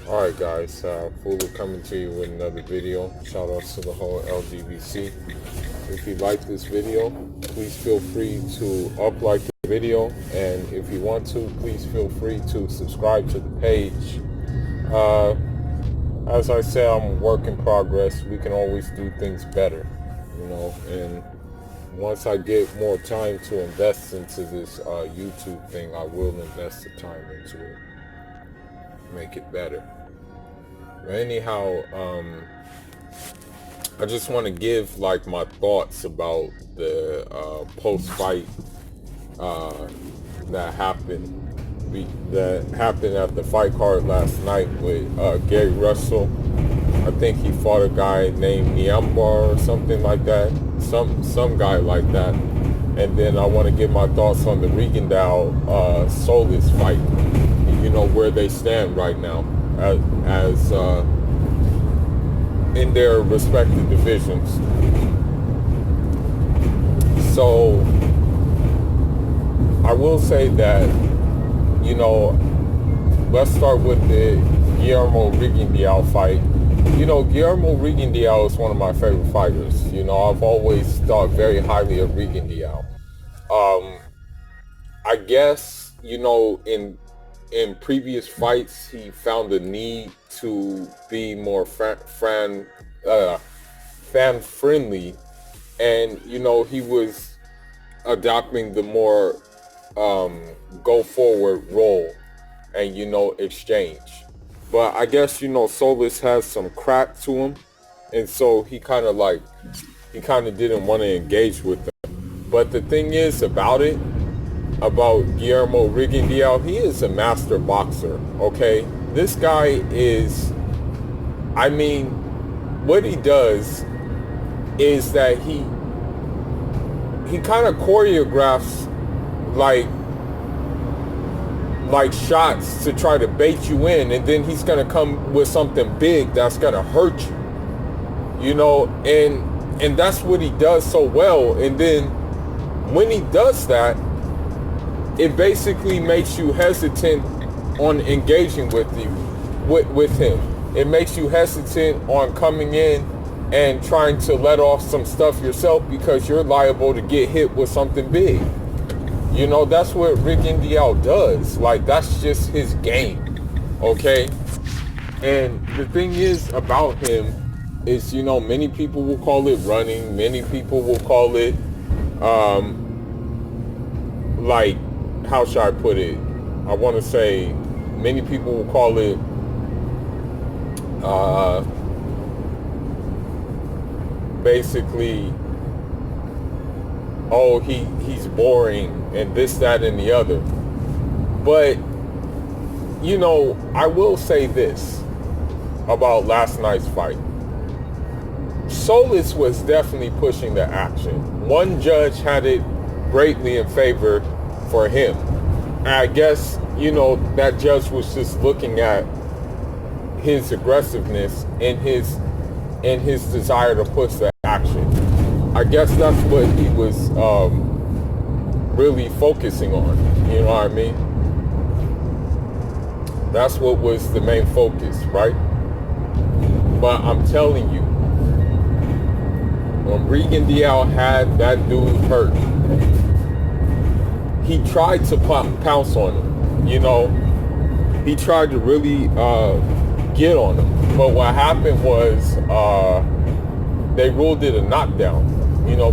Alright guys, Fulu coming to you with another video. Shout outs to the whole LGBC. If you like this video, please feel free to like the video, and if you want to, please feel free to subscribe to the page. As I said, I'm a work in progress. We can always do things better, and once I get more time to invest into this YouTube thing, I will invest the time into it, make it better. But anyhow, I just want to give like my thoughts about the post-fight that happened at the fight card last night with Gary Russell. I think he fought a guy named Niambar or something like that, some guy like that. And then I want to give my thoughts on the Rigondeaux Solis fight. Where they stand right now as in their respective divisions. So I will say that, let's start with the Guillermo Rigondeaux fight. Guillermo Rigondeaux is one of my favorite fighters. I've always thought very highly of Rigondeaux. I guess, in previous fights, he found the need to be more fan friendly, and he was adopting the more go forward role and exchange. But I guess Solis has some crack to him, and so he kind of didn't want to engage with them. But the thing is about Guillermo Rigondeaux, he is a master boxer, okay? This guy is, what he does is that he kind of choreographs like shots to try to bait you in, and then he's going to come with something big that's going to hurt you, and that's what he does so well. And then when he does that, it basically makes you hesitant on engaging with him. It makes you hesitant on coming in and trying to let off some stuff yourself, because you're liable to get hit with something big. That's what Rigondeaux does. That's just his game, okay? And the thing is about him is, many people will call it running. Many people will call it, how should I put it? I want to say many people will call it basically, oh, he's boring and this, that, and the other. But I will say this about last night's fight. Solis was definitely pushing the action. One judge had it greatly in favor for him. And I guess, that judge was just looking at his aggressiveness and his desire to push the action. I guess that's what he was really focusing on. You know what I mean? That's what was the main focus, right? But I'm telling you, when Rigondeaux had that dude hurt, he tried to pounce on him. He tried to really get on him. But what happened was they ruled it a knockdown,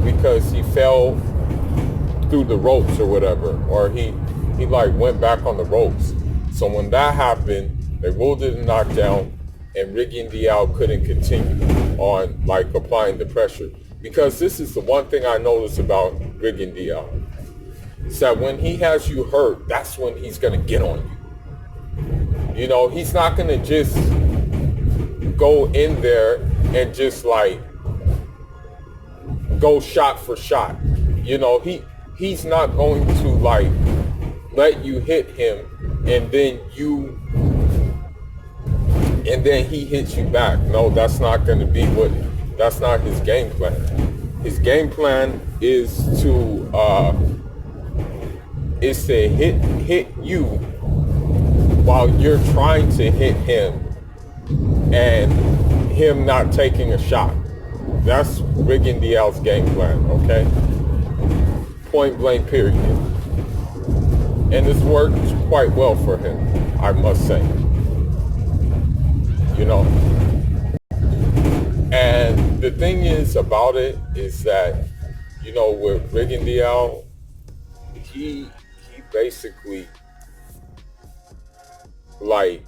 because he fell through the ropes or whatever, or he went back on the ropes. So when that happened, they ruled it a knockdown, and Rigondeaux couldn't continue on applying the pressure. Because this is the one thing I noticed about Rigondeaux. Is that when he has you hurt, that's when he's going to get on you. He's not going to just go in there and just go shot for shot. He's not going to let you hit him and then he hits you back. No, that's not going to be that's not his game plan. His game plan is to hit you while you're trying to hit him and him not taking a shot. That's Rigondeaux's game plan, okay? Point blank, period. And it's worked quite well for him, I must say. You know? And the thing is about it is that, you know, with Rigondeaux, he basically like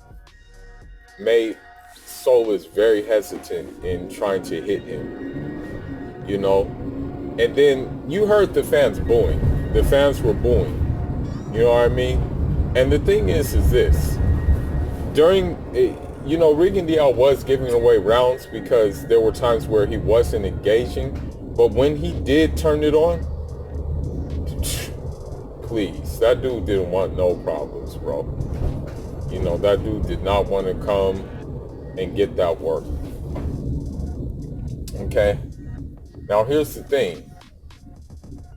made Solis very hesitant in trying to hit him, you know. And then you heard the fans booing. The fans were booing. You know what I mean? And the thing is this. During, you know, Rigondeaux was giving away rounds because there were times where he wasn't engaging. But when he did turn it on, please, that dude didn't want no problems, bro. You know, that dude did not want to come and get that work. Okay? Now, here's the thing.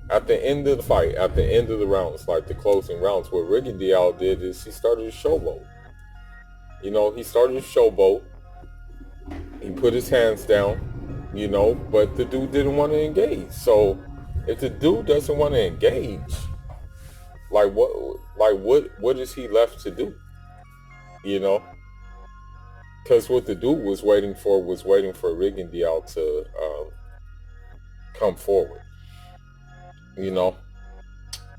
At the end of the fight, at the end of the rounds, like the closing rounds, what Rigondeaux did is he started to showboat. You know, he started to showboat. He put his hands down, you know, but the dude didn't want to engage. So, if the dude doesn't want to engage, what is he left to do? You know? Because what the dude was waiting for Rigondeaux to come forward. You know?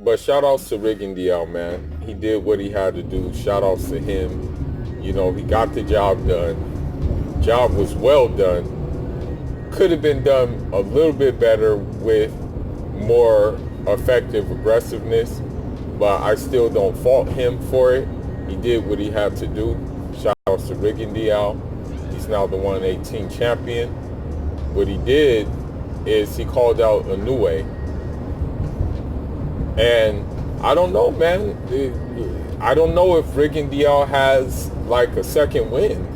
But shout outs to Rigondeaux, man. He did what he had to do. Shout outs to him. You know, he got the job done. Job was well done. Could have been done a little bit better with more effective aggressiveness, but I still don't fault him for it. He did what he had to do. Shout out to Rigondeaux. He's now the 118 champion. What he did is he called out Inoue. And I don't know, man. I don't know if Rigondeaux has like a second wind.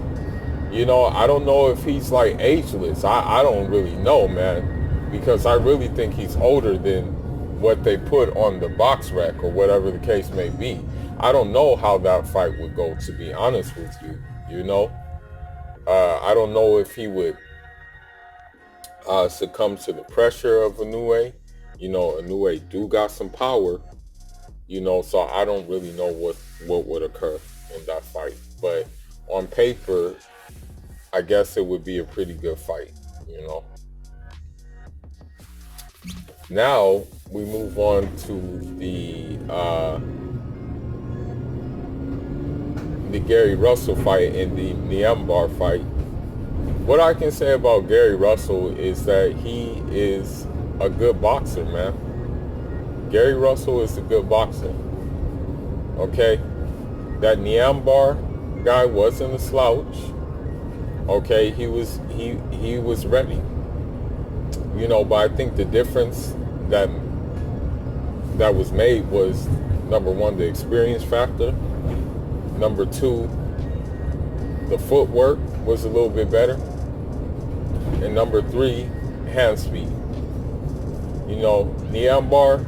You know, I don't know if he's like ageless. I don't really know, man. Because I really think he's older than what they put on the box rec or whatever the case may be. I don't know how that fight would go, to be honest with you. You know, I don't know if he would succumb to the pressure of Inoue. You know, Inoue do got some power. You know, so I don't really know what would occur in that fight. But on paper, I guess it would be a pretty good fight. You know. Now we move on to the Gary Russell fight and the Niambar fight. What I can say about Gary Russell is that he is a good boxer, man. Gary Russell is a good boxer. Okay? That Niambar guy wasn't a slouch. Okay, he was ready. You know, but I think the difference that was made was, number one, the experience factor. Number two, the footwork was a little bit better. And number three, hand speed. You know, Niambar,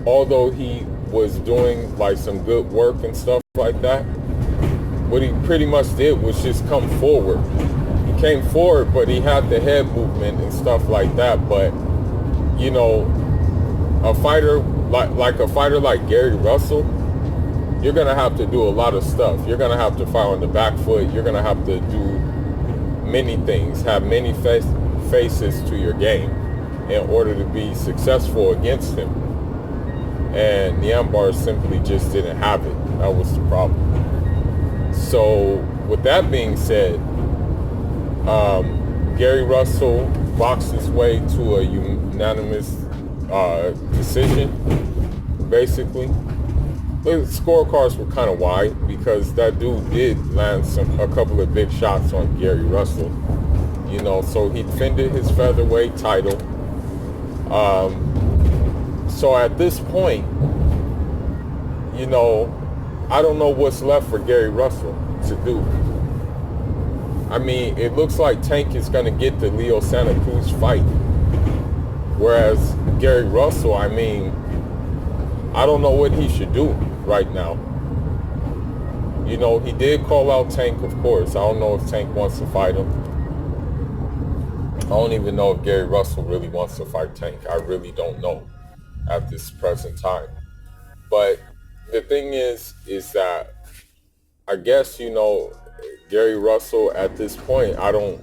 although he was doing like some good work and stuff like that, what he pretty much did was just come forward. He came forward, but he had the head movement and stuff like that. But, you know, a fighter like Gary Russell, you're going to have to do a lot of stuff. You're going to have to fight on the back foot. You're going to have to do many things, have many faces to your game in order to be successful against him. And Niambar simply just didn't have it. That was the problem. So with that being said, Gary Russell boxed his way to a unanimous decision, basically. The scorecards were kind of wide because that dude did land a couple of big shots on Gary Russell. You know, so he defended his featherweight title. So at this point, you know, I don't know what's left for Gary Russell to do. I mean, it looks like Tank is going to get the Leo Santa Cruz fight. Whereas Gary Russell, I mean, I don't know what he should do right now. You know, he did call out Tank, of course. I don't know if Tank wants to fight him. I don't even know if Gary Russell really wants to fight Tank. I really don't know at this present time. But the thing is that I guess, you know, Gary Russell at this point, I don't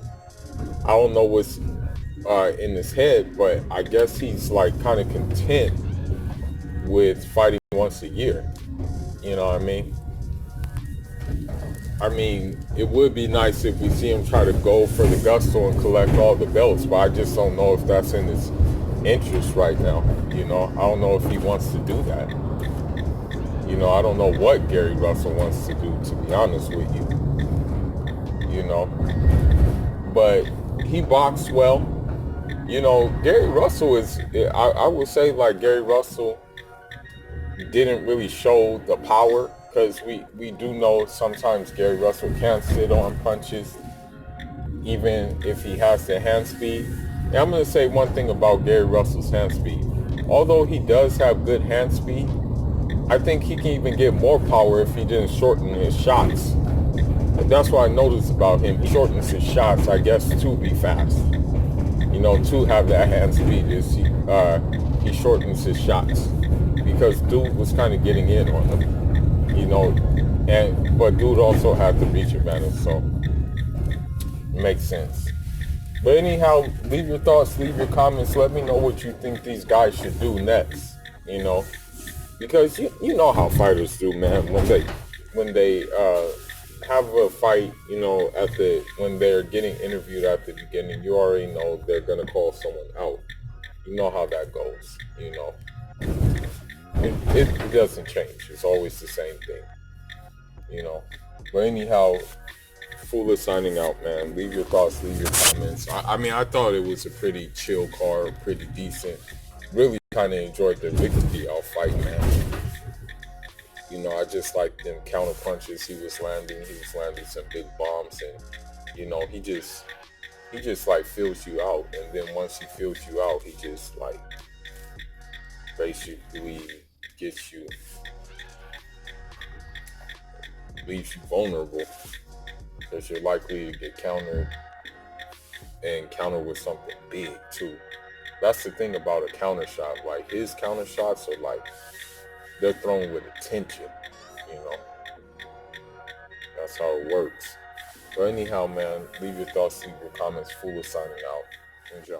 know what's in his head, but I guess he's like kind of content with fighting once a year. You know what I mean? I mean, it would be nice if we see him try to go for the gusto and collect all the belts, but I just don't know if that's in his interest right now. You know, I don't know if he wants to do that. You know, I don't know what Gary Russell wants to do, to be honest with you. You know, but he boxed well. You know, Gary Russell I would say like Gary Russell didn't really show the power, because we do know sometimes Gary Russell can't sit on punches even if he has the hand speed. And I'm going to say one thing about Gary Russell's hand speed. Although he does have good hand speed, I think he can even get more power if he didn't shorten his shots. And that's what I noticed about him. He shortens his shots, I guess, to be fast. You know, to have that hand speed is he shortens his shots, because dude was kind of getting in on him, you know, but dude also had the reach advantage, so it makes sense. But anyhow, leave your thoughts, leave your comments, let me know what you think these guys should do next, you know, because you know how fighters do, man, when they have a fight, you know, when they're getting interviewed at the beginning, you already know they're gonna call someone out. You know how that goes, you know. It doesn't change. It's always the same thing, you know. But anyhow, Fool is signing out, man. Leave your thoughts, leave your comments. I mean, I thought it was a pretty chill card, pretty decent. Really kind of enjoyed the Rigondeaux fight, man. You know, I just like them counter punches he was landing. He was landing some big bombs, and you know, he just like fills you out. And then once he fills you out, he just like basically leaves you vulnerable, because you're likely to get countered, and counter with something big too. That's the thing about a counter shot. Like, his counter shots are like, they're thrown with attention, you know. That's how it works. But anyhow, man, leave your thoughts, leave your comments. Fool is signing out. Enjoy.